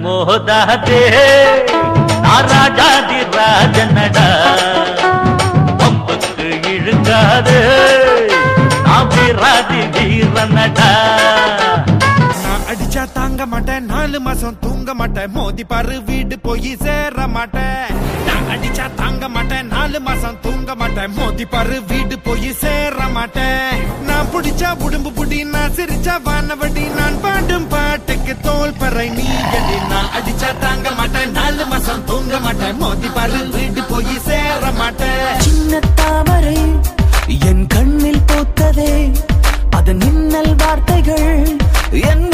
மோதாதே ராஜாதி ராஜனடா பம்புக்கு இழுக்காதே நாவிராதி வீரனடா நான் அடிச்சா தாங்க மாட்டேன் 4 மாசம் தூங்க மாட்டேன் மோதி பாரு வீடு போய் சேர மாட்டேன் நான் அடிச்சா தாங்க மாட்டேன் 4 மாசம் தூங்க மாட்டேன் மோதி பாரு வீடு போய் சேர மாட்டேன் நான் புடிச்சா உடம்பு புடி நான் சிரிச்சா வானவடி நான் பாடும் பாட்டுக்கு தோல் பறை நீ கடி நான் அடிச்சா தாங்க மாட்டேன் 4 மாசம் தூங்க மாட்டேன் மோதி பாரு வீடு போய் சேர மாட்டேன் சின்ன தாமரை என் கண்ணில் பூத்ததே அதன் மின்னல் வார்த்தைகள் என்